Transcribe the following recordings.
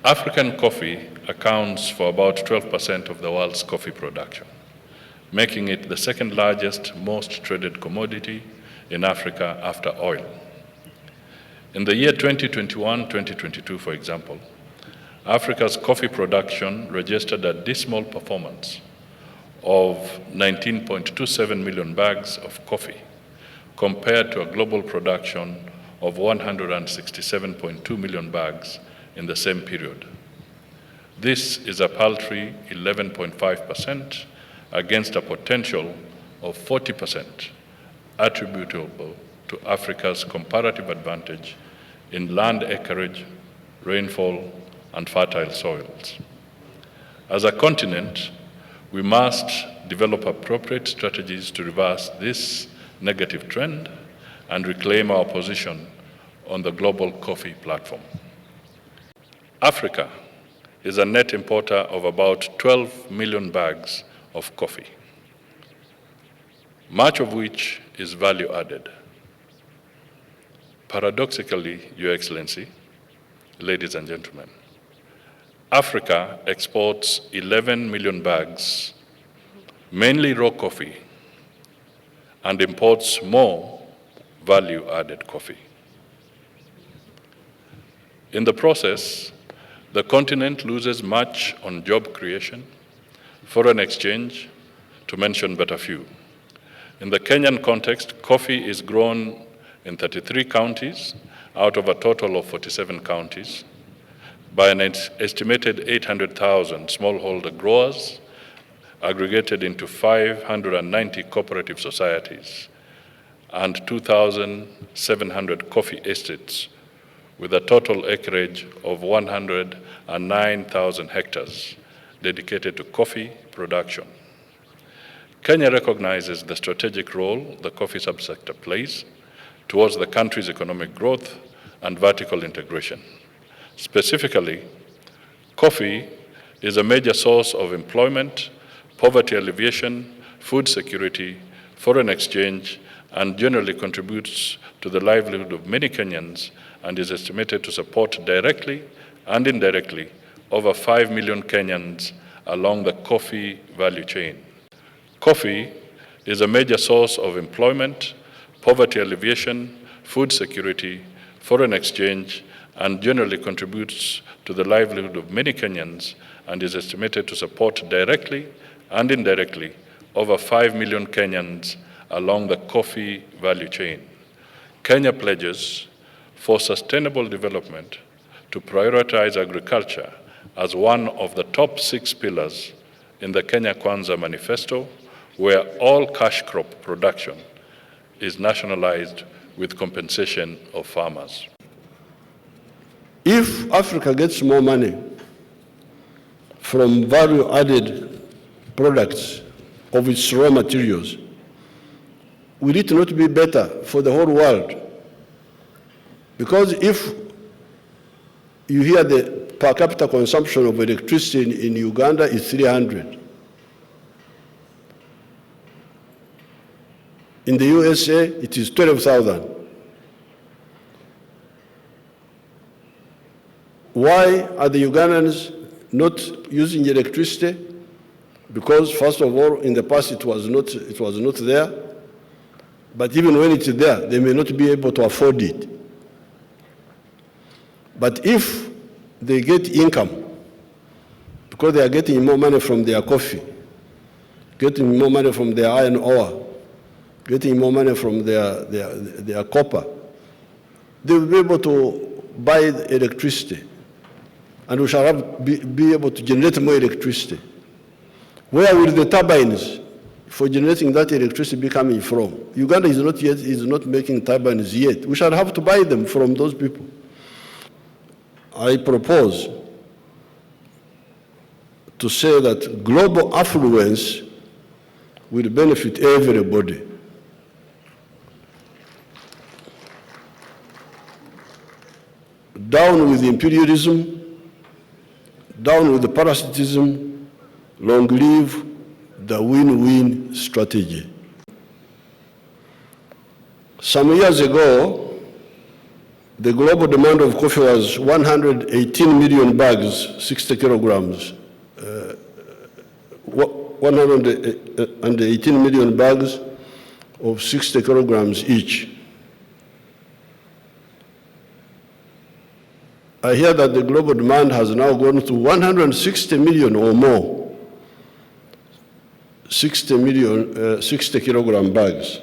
African coffee accounts for about 12% of the world's coffee production, making it the second largest, most traded commodity in Africa after oil. In the year 2021-2022, for example, Africa's coffee production registered a dismal performance of 19.27 million bags of coffee, compared to a global production of 167.2 million bags in the same period. This is a paltry 11.5% against a potential of 40% attributable to Africa's comparative advantage in land acreage, rainfall, and fertile soils. As a continent, we must develop appropriate strategies to reverse this negative trend and reclaim our position on the global coffee platform. Africa is a net importer of about 12 million bags of coffee, much of which is value added. Paradoxically, Your Excellency, ladies and gentlemen, Africa exports 11 million bags, mainly raw coffee, and imports more value-added coffee. In the process, the continent loses much on job creation, foreign exchange, to mention but a few. In the Kenyan context, coffee is grown in 33 counties out of a total of 47 counties by an estimated 800,000 smallholder growers aggregated into 590 cooperative societies and 2,700 coffee estates with a total acreage of 109,000 hectares dedicated to coffee production. Kenya recognizes the strategic role the coffee subsector plays towards the country's economic growth and vertical integration. Specifically, coffee is a major source of employment, poverty alleviation, food security, foreign exchange, and generally contributes to the livelihood of many Kenyans and is estimated to support directly and indirectly over 5 million Kenyans along the coffee value chain. Coffee is a major source of employment, poverty alleviation, food security, foreign exchange, and generally contributes to the livelihood of many Kenyans and is estimated to support directly and indirectly over 5 million Kenyans along the coffee value chain. Kenya pledges for sustainable development to prioritize agriculture as one of the top 6 pillars in the Kenya Kwanza Manifesto, where all cash crop production is nationalized with compensation of farmers. If Africa gets more money from value-added products of its raw materials, will it not be better for the whole world? Because if you hear the per capita consumption of electricity in Uganda is 300. In the USA, it is 12,000. Why are the Ugandans not using electricity? Because first of all, in the past it was not there. But even when it's there, they may not be able to afford it. But if they get income, because they are getting more money from their coffee, getting more money from their iron ore, getting more money from their copper, they will be able to buy electricity. And we shall be able to generate more electricity. Where will the turbines for generating that electricity be coming from? Uganda is not making turbines yet. We shall have to buy them from those people. I propose to say that global affluence will benefit everybody. Down with imperialism, down with the parasitism, long live the win-win strategy. Some years ago, the global demand of coffee was 118 million bags, 60 kilograms. 118 million bags of 60 kilograms each. I hear that the global demand has now gone to 160 million or more, 60 kilogram bags.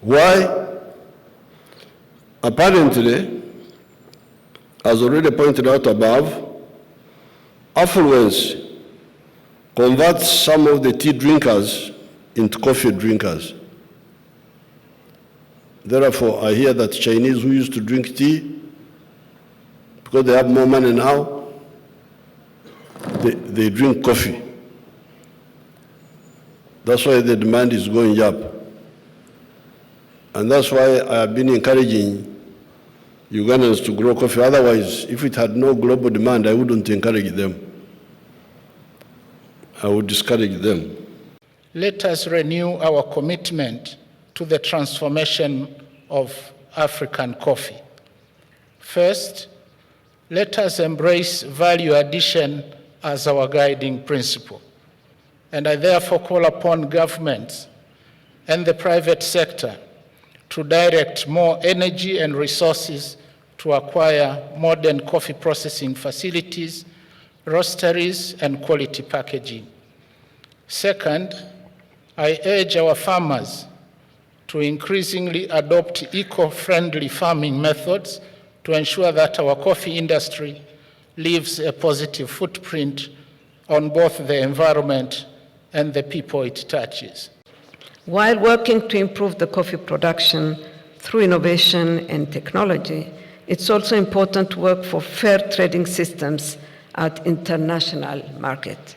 Why? Apparently, as already pointed out above, affluence converts some of the tea drinkers into coffee drinkers. Therefore, I hear that Chinese who used to drink tea, because they have more money now, they drink coffee. That's why the demand is going up. And that's why I have been encouraging Ugandans to grow coffee. Otherwise, if it had no global demand, I wouldn't encourage them. I would discourage them. Let us renew our commitment to the transformation of African coffee. First, let us embrace value addition as our guiding principle. And I therefore call upon governments and the private sector to direct more energy and resources to acquire modern coffee processing facilities, roasteries, and quality packaging. Second, I urge our farmers to increasingly adopt eco-friendly farming methods to ensure that our coffee industry leaves a positive footprint on both the environment and the people it touches. While working to improve the coffee production through innovation and technology, it's also important to work for fair trading systems at international market.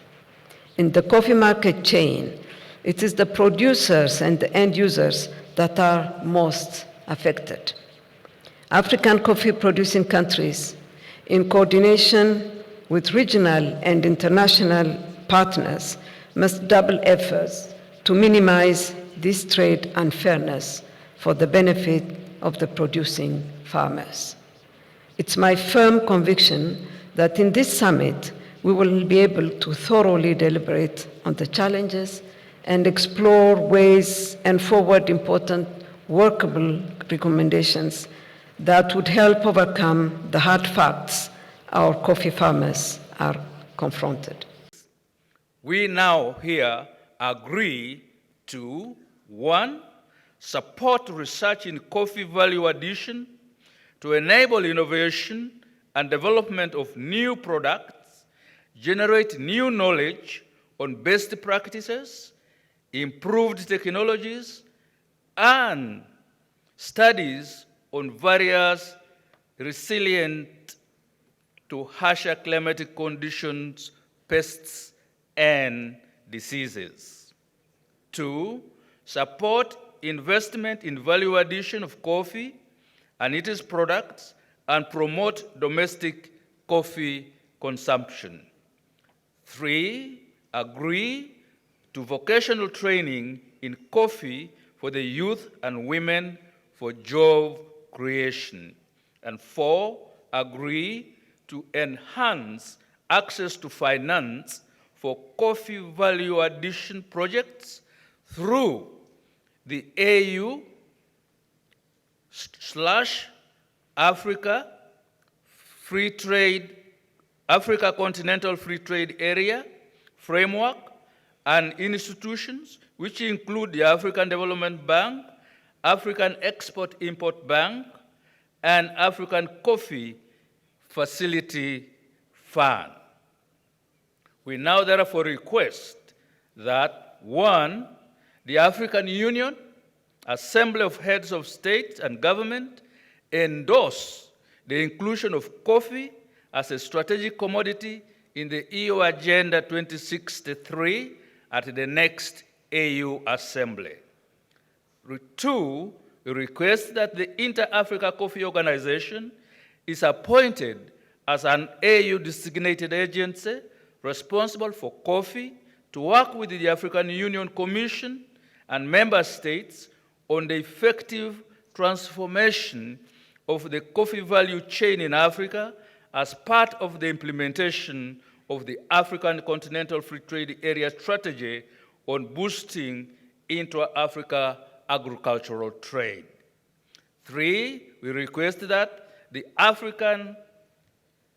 In the coffee market chain, it is the producers and the end users that are most affected. African coffee producing countries, in coordination with regional and international partners, must double efforts to minimize this trade unfairness for the benefit of the producing farmers. It's my firm conviction that in this summit, we will be able to thoroughly deliberate on the challenges and explore ways and forward important workable recommendations that would help overcome the hard facts our coffee farmers are confronted. We now here agree to 1, support research in coffee value addition to enable innovation and development of new products, generate new knowledge on best practices, improved technologies, and studies on various resilient to harsher climatic conditions, pests, and diseases. 2, support investment in value addition of coffee and its products and promote domestic coffee consumption. 3, agree to vocational training in coffee for the youth and women for job creation. And 4, agree to enhance access to finance for coffee value addition projects through the AU/Africa Africa Continental Free Trade Area framework and institutions, which include the African Development Bank, African Export-Import Bank, and African Coffee Facility Fund. We now therefore request that 1, the African Union, Assembly of Heads of State and Government, endorse the inclusion of coffee as a strategic commodity in the EU Agenda 2063 at the next AU Assembly. 2, we request that the Inter-Africa Coffee Organization is appointed as an AU-designated agency responsible for coffee to work with the African Union Commission and member states on the effective transformation of the coffee value chain in Africa as part of the implementation of the African Continental Free Trade Area strategy on boosting intra-Africa agricultural trade. 3, we request that the African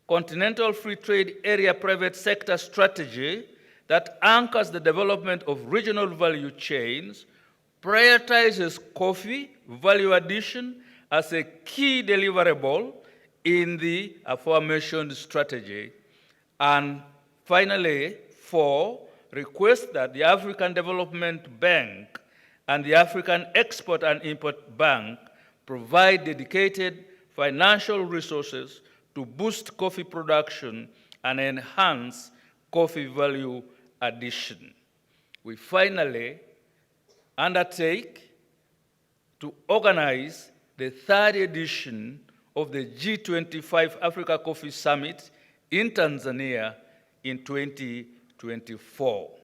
Continental Free Trade Area private sector strategy that anchors the development of regional value chains prioritizes coffee value addition as a key deliverable in the aforementioned strategy. And finally, 4, request that the African Development Bank and the African Export and Import Bank provide dedicated financial resources to boost coffee production and enhance coffee value addition. We finally undertake to organize the 3rd edition of the G25 Africa Coffee Summit in Tanzania in 2024.